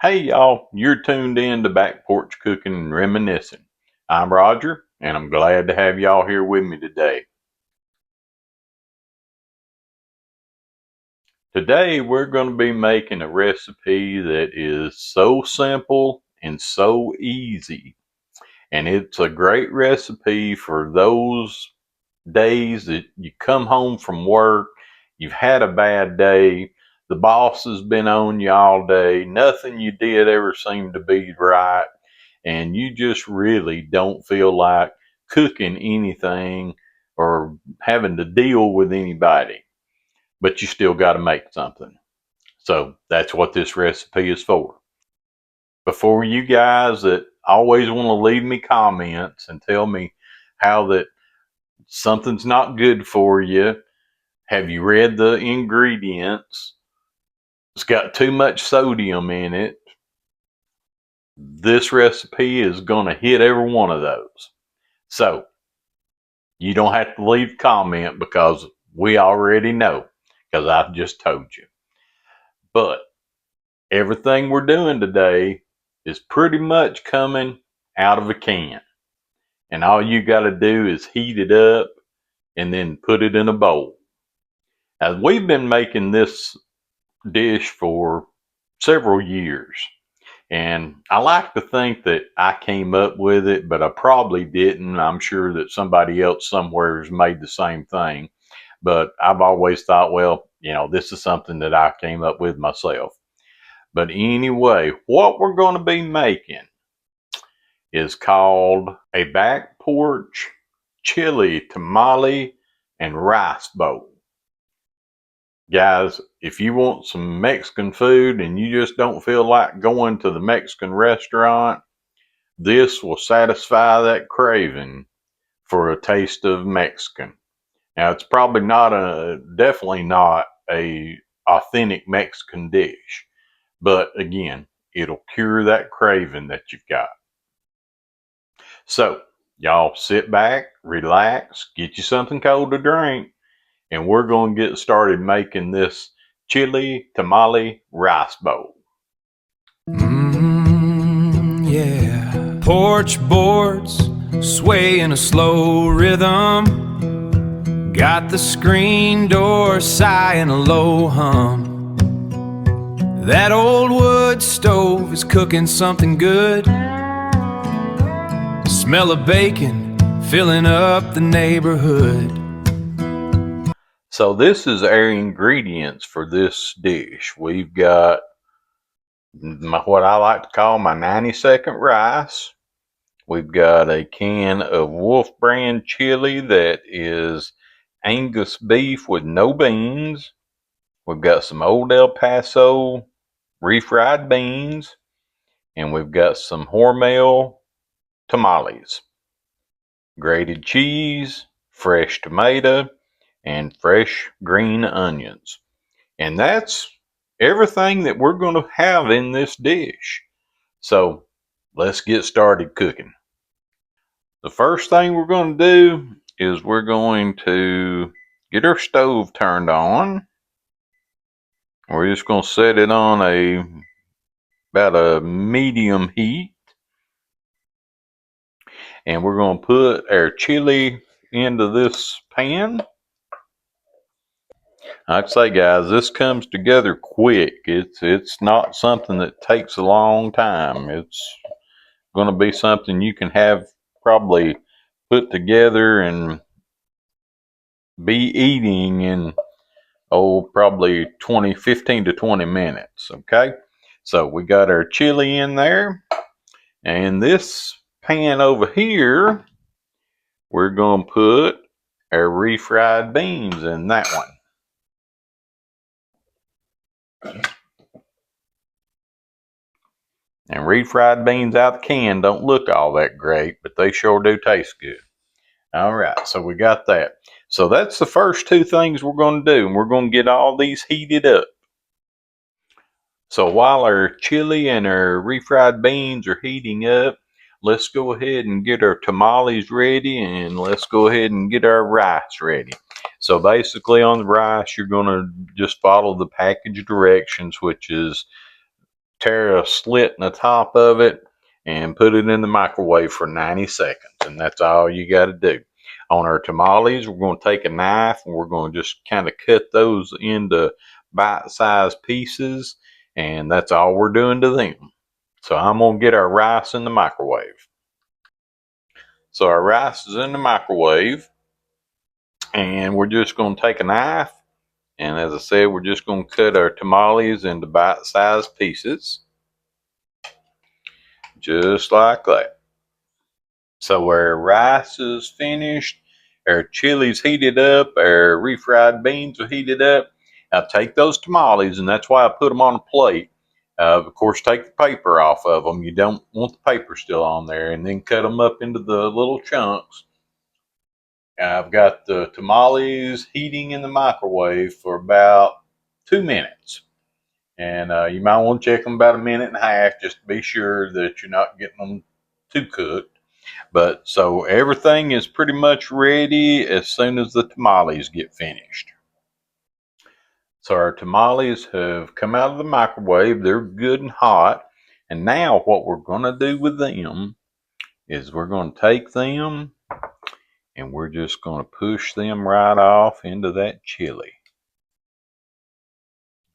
Hey y'all, you're tuned in to Back Porch Cooking and Reminiscing. I'm Roger, and I'm glad to have y'all here with me today. Today we're going to be making a recipe that is so simple and so easy. And it's a great recipe for those days that you come home from work, you've had a bad day, the boss has been on you all day, nothing you did ever seemed to be right, and you just really don't feel like cooking anything or having to deal with anybody, but you still got to make something. So that's what this recipe is for. Before you guys that always want to leave me comments and tell me how that something's not good for you, have you read the ingredients? It's got too much sodium in it. This recipe is going to hit every one of those. So you don't have to leave a comment because we already know, because I've just told you. But everything we're doing today is pretty much coming out of a can. And all you got to do is heat it up and then put it in a bowl. Now, we've been making this dish for several years. And I like to think that I came up with it, but I probably didn't. I'm sure that somebody else somewhere has made the same thing. But I've always thought, well, this is something that I came up with myself. But anyway, what we're going to be making is called a back porch chili, tamale, and rice bowl. Guys, if you want some Mexican food and you just don't feel like going to the Mexican restaurant, this will satisfy that craving for a taste of Mexican. Now, it's probably definitely not a authentic Mexican dish, but again, it'll cure that craving that you've got. So, y'all sit back, relax, get you something cold to drink, and we're going to get started making this chili tamale rice bowl. Yeah. Porch boards sway in a slow rhythm. Got the screen door sighing a low hum. That old wood stove is cooking something good. Smell of bacon filling up the neighborhood. So this is our ingredients for this dish. We've got what I like to call my 90-second rice. We've got a can of Wolf brand chili that is Angus beef with no beans. We've got some Old El Paso refried beans, and we've got some Hormel tamales, grated cheese, fresh tomato, and fresh green onions. And that's everything that we're going to have in this dish. So let's get started cooking. The first thing we're going to do is we're going to get our stove turned on. We're just going to set it on about a medium heat. And we're going to put our chili into this pan. Like I say, guys, this comes together quick. It's not something that takes a long time. It's going to be something you can have probably put together and be eating in probably 15 to 20 minutes. Okay, so we got our chili in there, and this pan over here, we're going to put our refried beans in that one. And refried beans out the can don't look all that great, but they sure do taste good. All right, so we got that. So that's the first two things we're going to do, and we're going to get all these heated up. So while our chili and our refried beans are heating up, let's go ahead and get our tamales ready, and let's go ahead and get our rice ready. So basically on the rice, you're going to just follow the package directions, which is tear a slit in the top of it, and put it in the microwave for 90 seconds. And that's all you got to do. On our tamales, we're going to take a knife and we're going to just kind of cut those into bite-sized pieces. And that's all we're doing to them. So I'm going to get our rice in the microwave. So our rice is in the microwave. And we're just going to take a knife. And as I said, we're just going to cut our tamales into bite-sized pieces. Just like that. So our rice is finished, our chili's heated up, our refried beans are heated up. Now take those tamales, and that's why I put them on a plate. Of course, take the paper off of them. You don't want the paper still on there, and then cut them up into the little chunks. I've got the tamales heating in the microwave for about 2 minutes. And you might want to check them about a minute and a half just to be sure that you're not getting them too cooked. But so everything is pretty much ready as soon as the tamales get finished. So our tamales have come out of the microwave. They're good and hot. And now what we're going to do with them is we're going to take them and we're just going to push them right off into that chili.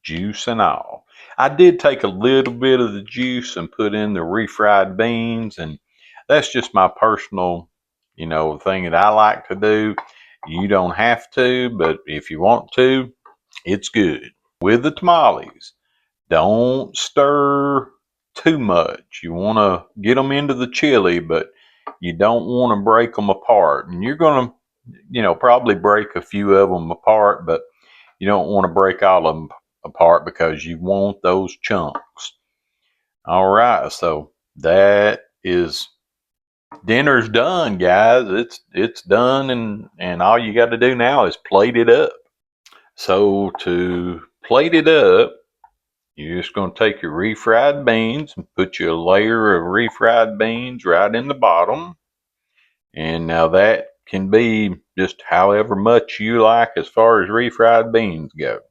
Juice and all. I did take a little bit of the juice and put in the refried beans, and that's just my personal, thing that I like to do. You don't have to, but if you want to, it's good. With the tamales, don't stir too much. You want to get them into the chili, but you don't want to break them apart. And you're going to, probably break a few of them apart, but you don't want to break all of them apart because you want those chunks. All right, so that is dinner's done, guys. It's done, and all you got to do now is plate it up. So to plate it up, you're just going to take your refried beans and put you a layer of refried beans right in the bottom. And now that can be just however much you like as far as refried beans go.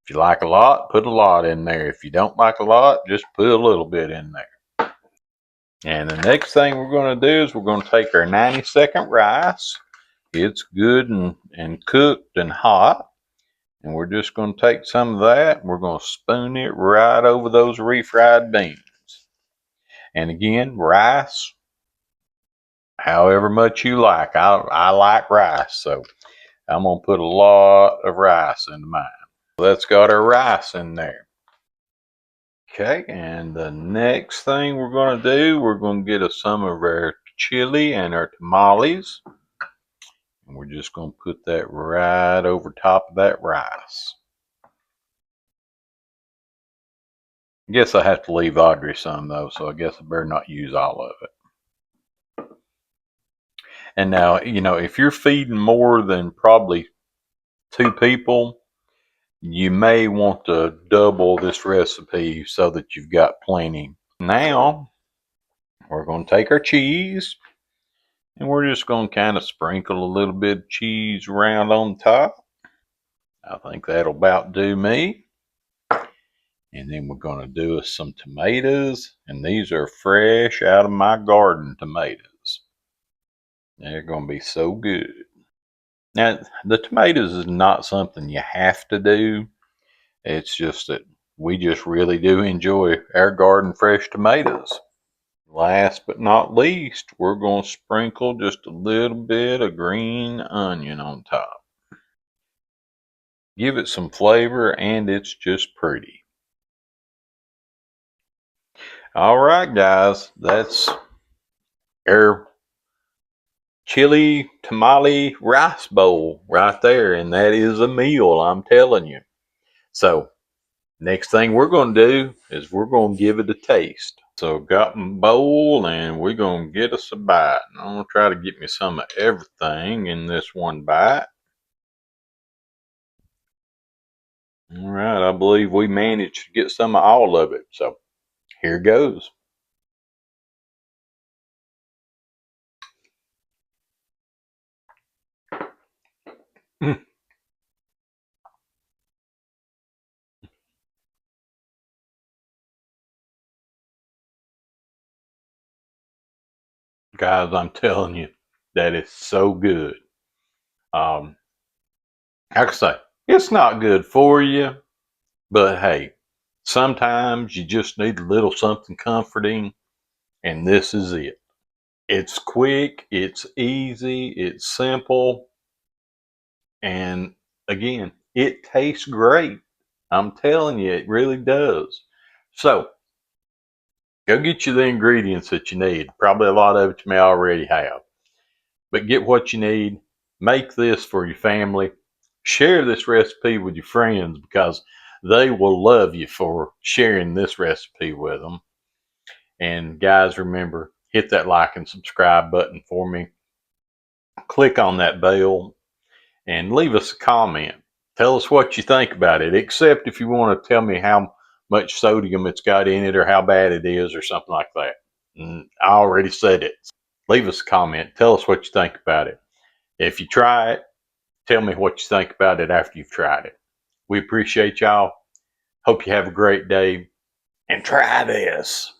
If you like a lot, put a lot in there. If you don't like a lot, just put a little bit in there. And the next thing we're going to do is we're going to take our 90-second rice. It's good and cooked and hot. And we're just going to take some of that and we're going to spoon it right over those refried beans. And again, rice, however much you like. I like rice, so I'm going to put a lot of rice into mine. That's got our rice in there. Okay, and the next thing we're going to do, we're going to get us some of our chili and our tamales. And we're just going to put that right over top of that rice. I guess I have to leave Audrey some though, so I guess I better not use all of it. And now, if you're feeding more than probably 2 people, you may want to double this recipe so that you've got plenty. Now, we're going to take our cheese and we're just going to kind of sprinkle a little bit of cheese around on top. I think that'll about do me. And then we're going to do us some tomatoes. And these are fresh out of my garden tomatoes. They're going to be so good. Now, the tomatoes is not something you have to do. It's just that we just really do enjoy our garden fresh tomatoes. Last but not least, we're going to sprinkle just a little bit of green onion on top. Give it some flavor and it's just pretty. All right, guys, that's our chili tamale rice bowl right there, and that is a meal, I'm telling you. So next thing we're going to do is we're going to give it a taste. So got my bowl and we're going to get us a bite. And I'm going to try to get me some of everything in this one bite. All right, I believe we managed to get some of all of it. So here goes. Mm. guys, I'm telling you, that is so good. Like I say, it's not good for you, but hey, sometimes you just need a little something comforting, and this is it. It's quick, it's easy, it's simple, and again, it tastes great. I'm telling you, it really does. So, go get you the ingredients that you need. Probably a lot of it you may already have, but get what you need. Make this for your family. Share this recipe with your friends because they will love you for sharing this recipe with them. And guys, remember, hit that like and subscribe button for me. Click on that bell and leave us a comment. Tell us what you think about it, except if you want to tell me how much sodium it's got in it or how bad it is or something like that. I already said it. Leave us a comment. Tell us what you think about it. If you try it, tell me what you think about it after you've tried it. We appreciate y'all. Hope you have a great day and try this.